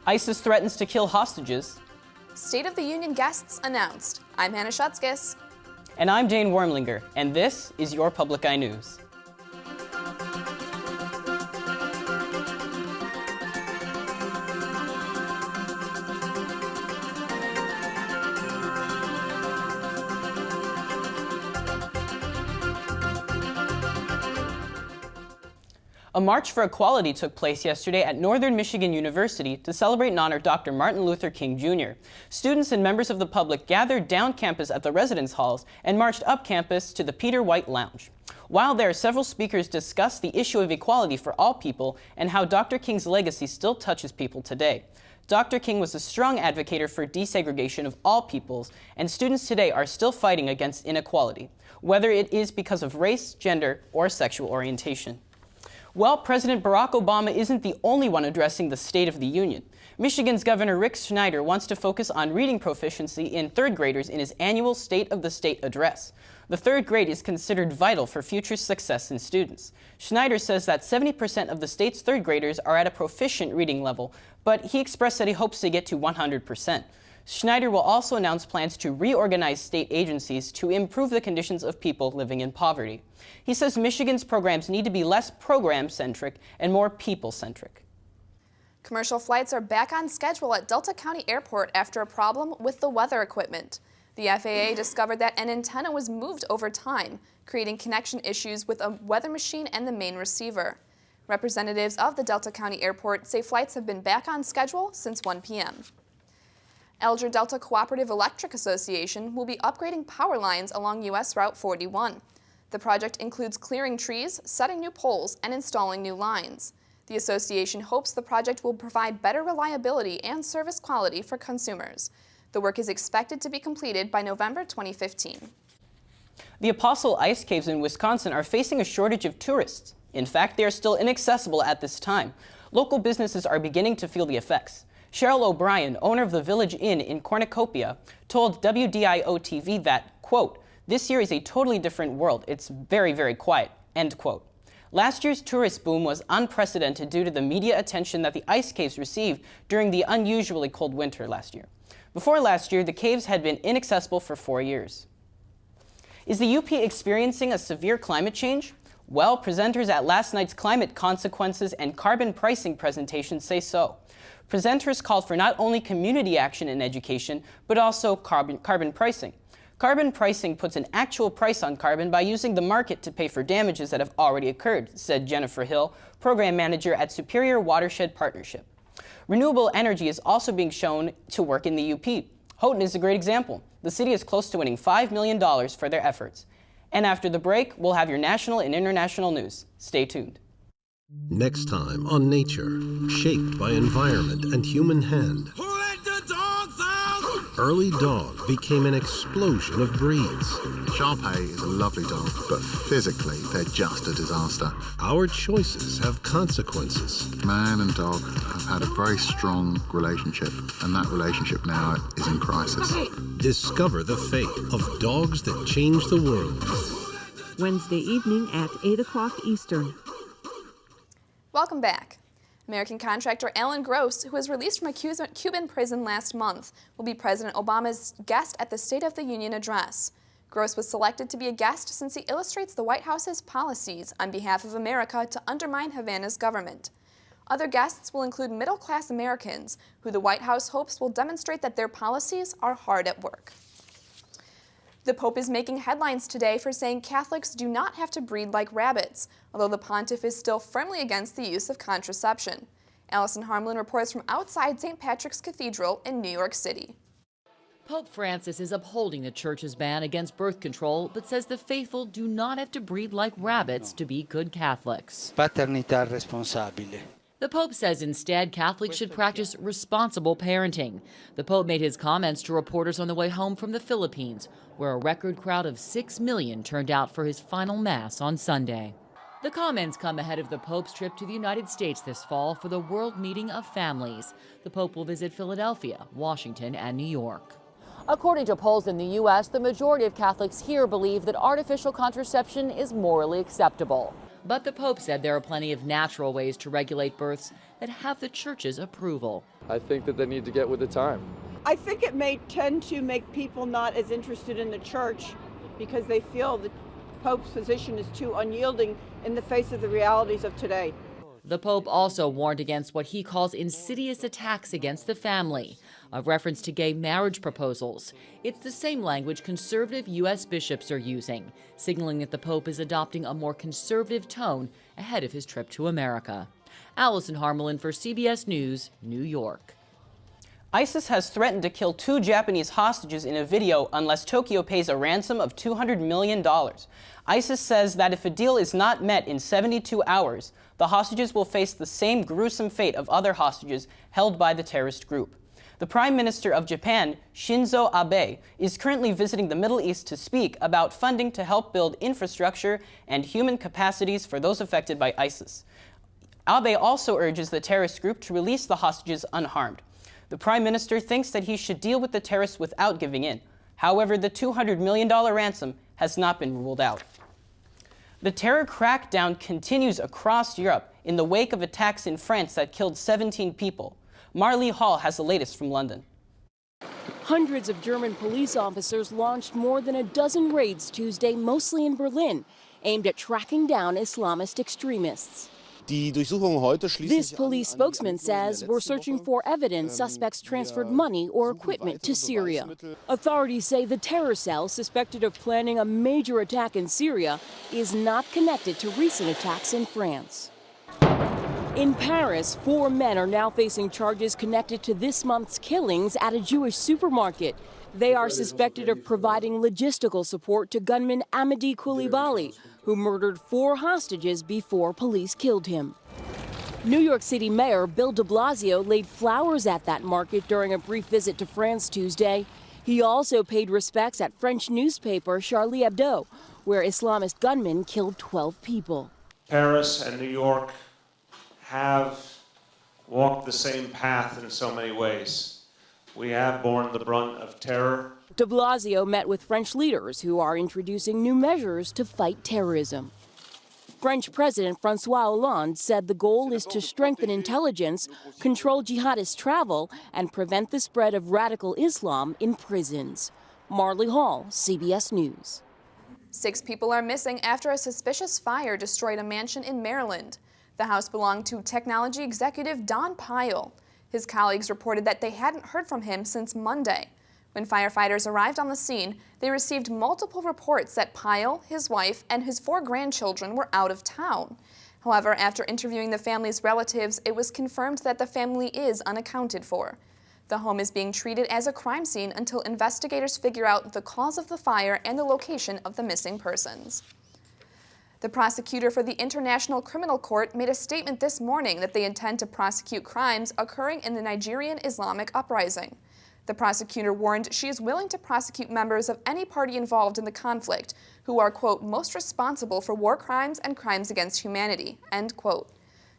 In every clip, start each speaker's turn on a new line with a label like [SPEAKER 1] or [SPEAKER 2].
[SPEAKER 1] ISIS threatens to kill hostages.
[SPEAKER 2] State of the Union guests announced. I'm Hannah Schutzkis.
[SPEAKER 1] And I'm Dane Wormlinger, and this is your Public Eye News. A March for Equality took place yesterday at Northern Michigan University to celebrate and honor Dr. Martin Luther King Jr. Students and members of the public gathered down campus at the residence halls and marched up campus to the Peter White Lounge. While there, several speakers discussed the issue of equality for all people and how Dr. King's legacy still touches people today. Dr. King was a strong advocate for desegregation of all peoples, and students today are still fighting against inequality, whether it is because of race, gender, or sexual orientation. Well, President Barack Obama isn't the only one addressing the State of the Union. Michigan's Governor Rick Snyder wants to focus on reading proficiency in third graders in his annual State of the State address. The third grade is considered vital for future success in students. Snyder says that 70% of the state's third graders are at a proficient reading level, but he expressed that he hopes to get to 100%. Schneider will also announce plans to reorganize state agencies to improve the conditions of people living in poverty. He says Michigan's programs need to be less program-centric and more people-centric.
[SPEAKER 2] Commercial flights are back on schedule at Delta County Airport after a problem with the weather equipment. The FAA discovered that an antenna was moved over time, creating connection issues with a weather machine and the main receiver. Representatives of the Delta County Airport say flights have been back on schedule since 1 p.m. Elger Delta Cooperative Electric Association will be upgrading power lines along U.S. Route 41. The project includes clearing trees, setting new poles, and installing new lines. The association hopes the project will provide better reliability and service quality for consumers. The work is expected to be completed by November 2015.
[SPEAKER 1] The Apostle Ice Caves in Wisconsin are facing a shortage of tourists. In fact, they are still inaccessible at this time. Local businesses are beginning to feel the effects. Cheryl O'Brien, owner of the Village Inn in Cornucopia, told WNMU-TV that, quote, "This year is a totally different world. It's very, very quiet," end quote. Last year's tourist boom was unprecedented due to the media attention that the ice caves received during the unusually cold winter last year. Before last year, the caves had been inaccessible for 4 years. Is the UP experiencing a severe climate change? Well, presenters at last night's Climate Consequences and Carbon Pricing presentation say so. Presenters called for not only community action in education, but also carbon pricing. Carbon pricing puts an actual price on carbon by using the market to pay for damages that have already occurred, said Jennifer Hill, program manager at Superior Watershed Partnership. Renewable energy is also being shown to work in the UP. Houghton is a great example. The city is close to winning $5 million for their efforts. And after the break, we'll have your national and international news. Stay tuned.
[SPEAKER 3] Next time on Nature, shaped by environment and human hand.
[SPEAKER 4] Who let the dogs out?
[SPEAKER 3] Early dog became an explosion of breeds.
[SPEAKER 5] Shar-Pei is a lovely dog, but physically they're just a disaster.
[SPEAKER 3] Our choices have consequences.
[SPEAKER 5] Man and dog have had a very strong relationship, and that relationship now is in crisis.
[SPEAKER 3] Discover the fate of dogs that change the world.
[SPEAKER 6] Wednesday evening at 8 o'clock Eastern.
[SPEAKER 2] Welcome back. American contractor Alan Gross, who was released from a Cuban prison last month, will be President Obama's guest at the State of the Union address. Gross was selected to be a guest since he illustrates the White House's policies on behalf of America to undermine Havana's government. Other guests will include middle-class Americans, who the White House hopes will demonstrate that their policies are hard at work. The Pope is making headlines today for saying Catholics do not have to breed like rabbits, although the pontiff is still firmly against the use of contraception. Allison Harmlin reports from outside St. Patrick's Cathedral in New York City.
[SPEAKER 7] Pope Francis is upholding the church's ban against birth control, but says the faithful do not have to breed like rabbits to be good Catholics.
[SPEAKER 8] Paternità responsabile.
[SPEAKER 7] The Pope says instead Catholics should practice responsible parenting. The Pope made his comments to reporters on the way home from the Philippines, where a record crowd of 6 million turned out for his final Mass on Sunday. The comments come ahead of the Pope's trip to the United States this fall for the World Meeting of Families. The Pope will visit Philadelphia, Washington, and New York. According to polls in the U.S., the majority of Catholics here believe that artificial contraception is morally acceptable. But the Pope said there are plenty of natural ways to regulate births that have the Church's approval.
[SPEAKER 9] I think that they need to get with the time.
[SPEAKER 10] I think it may tend to make people not as interested in the Church because they feel the Pope's position is too unyielding in the face of the realities of today.
[SPEAKER 7] The Pope also warned against what he calls insidious attacks against the family, a reference to gay marriage proposals. It's the same language conservative U.S. bishops are using, signaling that the Pope is adopting a more conservative tone ahead of his trip to America. Allison Harmelin for CBS News, New York.
[SPEAKER 1] ISIS has threatened to kill 2 Japanese hostages in a video unless Tokyo pays a ransom of $200 million. ISIS says that if a deal is not met in 72 hours, the hostages will face the same gruesome fate of other hostages held by the terrorist group. The Prime Minister of Japan, Shinzo Abe, is currently visiting the Middle East to speak about funding to help build infrastructure and human capacities for those affected by ISIS. Abe also urges the terrorist group to release the hostages unharmed. The Prime Minister thinks that he should deal with the terrorists without giving in. However, the $200 million ransom has not been ruled out. The terror crackdown continues across Europe in the wake of attacks in France that killed 17 people. Marley Hall has the latest from London.
[SPEAKER 11] Hundreds of German police officers launched more than a dozen raids Tuesday, mostly in Berlin, aimed at tracking down Islamist extremists. This police spokesman says we're searching for evidence suspects transferred money or equipment to Syria. Authorities say the terror cell suspected of planning a major attack in Syria is not connected to recent attacks in France. In Paris, 4 men are now facing charges connected to this month's killings at a Jewish supermarket. They are suspected of providing logistical support to gunman Amadi Coulibaly, who murdered 4 hostages before police killed him. New York City Mayor Bill de Blasio laid flowers at that market during a brief visit to France Tuesday. He also paid respects at French newspaper Charlie Hebdo, where Islamist gunmen killed 12 people.
[SPEAKER 12] Paris and New York have walked the same path in so many ways. We have borne the brunt of terror.
[SPEAKER 11] De Blasio met with French leaders who are introducing new measures to fight terrorism. French President François Hollande said the goal is to strengthen intelligence, control jihadist travel, and prevent the spread of radical Islam in prisons. Marley Hall, CBS News.
[SPEAKER 2] 6 people are missing after a suspicious fire destroyed a mansion in Maryland. The house belonged to technology executive Don Pyle. His colleagues reported that they hadn't heard from him since Monday. When firefighters arrived on the scene, they received multiple reports that Pyle, his wife, and his 4 grandchildren were out of town. However, after interviewing the family's relatives, it was confirmed that the family is unaccounted for. The home is being treated as a crime scene until investigators figure out the cause of the fire and the location of the missing persons. The prosecutor for the International Criminal Court made a statement this morning that they intend to prosecute crimes occurring in the Nigerian Islamic uprising. The prosecutor warned she is willing to prosecute members of any party involved in the conflict who are, quote, most responsible for war crimes and crimes against humanity, end quote.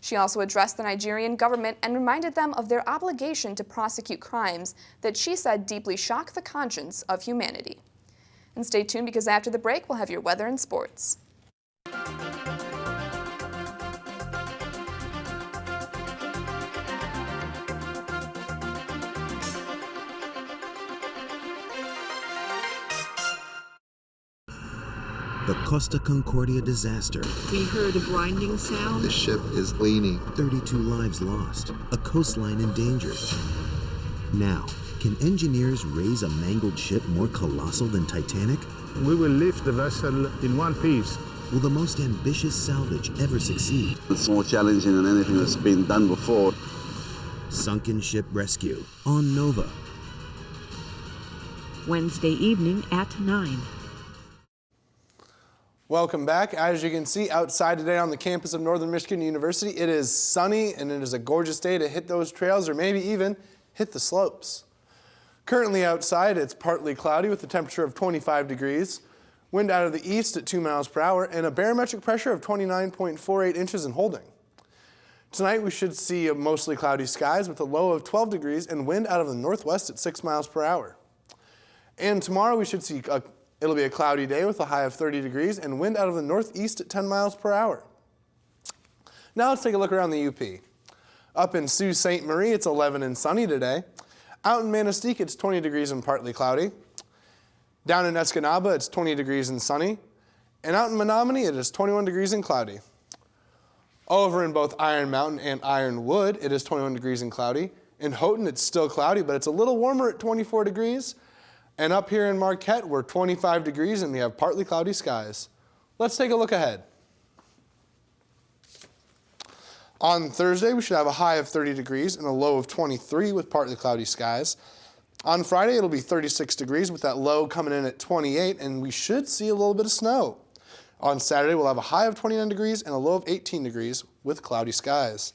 [SPEAKER 2] She also addressed the Nigerian government and reminded them of their obligation to prosecute crimes that she said deeply shock the conscience of humanity. And stay tuned because after the break, we'll have your weather and sports.
[SPEAKER 3] The Costa Concordia disaster.
[SPEAKER 6] We heard a grinding sound.
[SPEAKER 5] The ship is leaning.
[SPEAKER 3] 32 lives lost. A coastline endangered. Now, can engineers raise a mangled ship more colossal than Titanic?
[SPEAKER 13] We will lift the vessel in one piece.
[SPEAKER 3] Will the most ambitious salvage ever succeed?
[SPEAKER 14] It's more challenging than anything that's been done before.
[SPEAKER 3] Sunken Ship Rescue on Nova.
[SPEAKER 6] Wednesday evening at 9.
[SPEAKER 15] Welcome back. As you can see outside today on the campus of Northern Michigan University, it is sunny and it is a gorgeous day to hit those trails or maybe even hit the slopes. Currently outside, it's partly cloudy with a temperature of 25 degrees, wind out of the east at 2 miles per hour, and a barometric pressure of 29.48 inches and holding. Tonight we should see mostly cloudy skies with a low of 12 degrees and wind out of the northwest at 6 miles per hour. And tomorrow we should see it'll be a cloudy day with a high of 30 degrees and wind out of the northeast at 10 miles per hour. Now let's take a look around the UP. Up in Sault Ste. Marie, it's 11 and sunny today. Out in Manistee, it's 20 degrees and partly cloudy. Down in Escanaba, it's 20 degrees and sunny. And out in Menominee, it is 21 degrees and cloudy. Over in both Iron Mountain and Ironwood, it is 21 degrees and cloudy. In Houghton, it's still cloudy, but it's a little warmer at 24 degrees. And up here in Marquette, we're 25 degrees and we have partly cloudy skies. Let's take a look ahead. On Thursday, we should have a high of 30 degrees and a low of 23 with partly cloudy skies. On Friday, it'll be 36 degrees with that low coming in at 28, and we should see a little bit of snow. On Saturday, we'll have a high of 29 degrees and a low of 18 degrees with cloudy skies.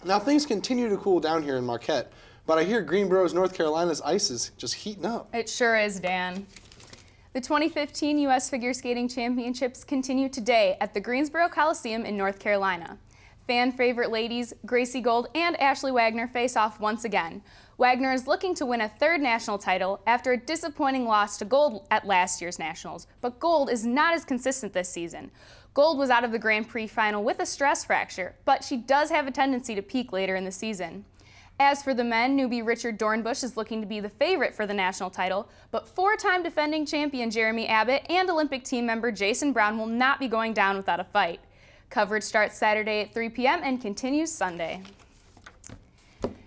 [SPEAKER 15] Now, things continue to cool down here in Marquette, but I hear Greenboro's, North Carolina's ice is just heating up.
[SPEAKER 16] It sure is, Dan. The 2015 U.S. Figure Skating Championships continue today at the Greensboro Coliseum in North Carolina. Fan favorite ladies Gracie Gold and Ashley Wagner face off once again. Wagner is looking to win a third national title after a disappointing loss to Gold at last year's Nationals, but Gold is not as consistent this season. Gold was out of the Grand Prix final with a stress fracture, but she does have a tendency to peak later in the season. As for the men, newbie Richard Dornbush is looking to be the favorite for the national title, but four-time defending champion Jeremy Abbott and Olympic team member Jason Brown will not be going down without a fight. Coverage starts Saturday at 3 p.m. and continues Sunday.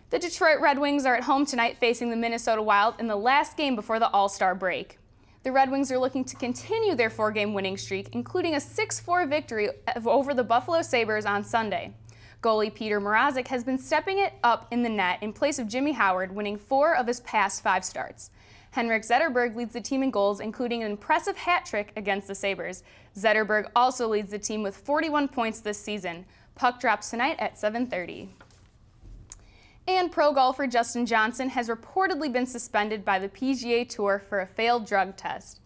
[SPEAKER 16] The Detroit Red Wings are at home tonight facing the Minnesota Wild in the last game before the All-Star break. The Red Wings are looking to continue their four-game winning streak, including a 6-4 victory over the Buffalo Sabres on Sunday. Goalie Peter Mrazek has been stepping it up in the net in place of Jimmy Howard, winning 4 of his past 5 starts. Henrik Zetterberg leads the team in goals, including an impressive hat trick against the Sabres. Zetterberg also leads the team with 41 points this season. Puck drops tonight at 7:30. And pro golfer Justin Johnson has reportedly been suspended by the PGA Tour for a failed drug test.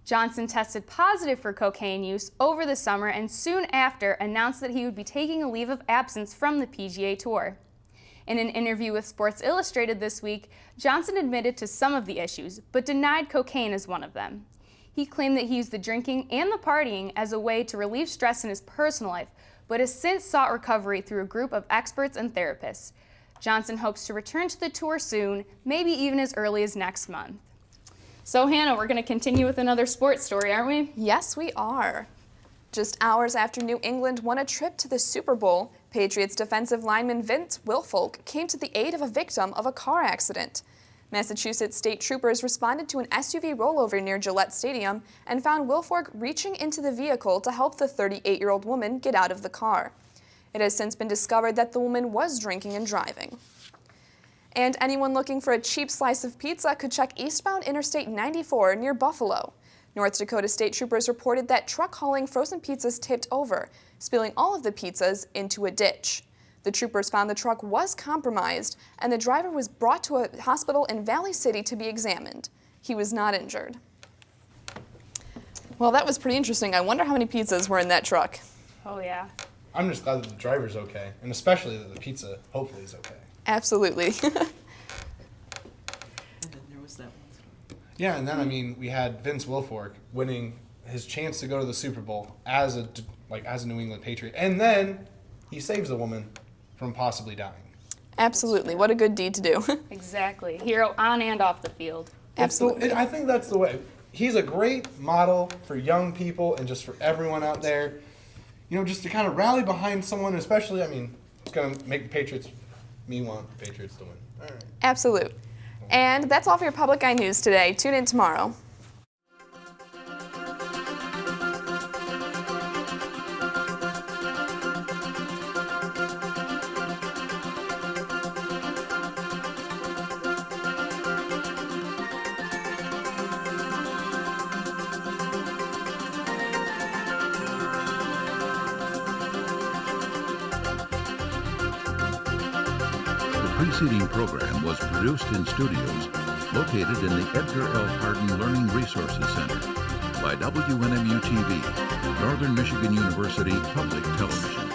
[SPEAKER 16] Johnson tested positive for cocaine use over the summer and soon after announced that he would be taking a leave of absence from the PGA Tour. In an interview with Sports Illustrated this week, Johnson admitted to some of the issues, but denied cocaine as one of them. He claimed that he used the drinking and the partying as a way to relieve stress in his personal life, but has since sought recovery through a group of experts and therapists. Johnson hopes to return to the tour soon, maybe even as early as next month. So Hannah, we're going to continue with another sports story, aren't we?
[SPEAKER 2] Yes, we are. Just hours after New England won a trip to the Super Bowl, Patriots defensive lineman Vince Wilfork came to the aid of a victim of a car accident. Massachusetts state troopers responded to an SUV rollover near Gillette Stadium and found Wilfork reaching into the vehicle to help the 38-year-old woman get out of the car. It has since been discovered that the woman was drinking and driving. And anyone looking for a cheap slice of pizza could check eastbound Interstate 94 near Buffalo. North Dakota state troopers reported that truck hauling frozen pizzas tipped over, spilling all of the pizzas into a ditch. The troopers found the truck was compromised, and the driver was brought to a hospital in Valley City to be examined. He was not injured. Well, that was pretty interesting. I wonder how many pizzas were in that truck.
[SPEAKER 16] Oh, yeah.
[SPEAKER 15] I'm just glad that the driver's okay, and especially that the pizza hopefully is okay.
[SPEAKER 2] Absolutely.
[SPEAKER 17] And then there was that one.
[SPEAKER 15] Yeah, and then, I mean, we had Vince Wilfork winning his chance to go to the Super Bowl as a New England Patriot, and then he saves a woman from possibly dying.
[SPEAKER 2] Absolutely. What a good deed to do.
[SPEAKER 16] Exactly. Hero on and off the field.
[SPEAKER 2] Absolutely.
[SPEAKER 15] I think that's the way. He's a great model for young people and just for everyone out there. You know, just to kind of rally behind someone, especially, I mean, it's going to make the Patriots, me want the Patriots to win. All right.
[SPEAKER 2] Absolute. And that's all for your Public Eye News today. Tune in tomorrow.
[SPEAKER 18] The preceding program was produced in studios located in the Edgar L. Hardin Learning Resources Center by WNMU-TV, Northern Michigan University Public Television.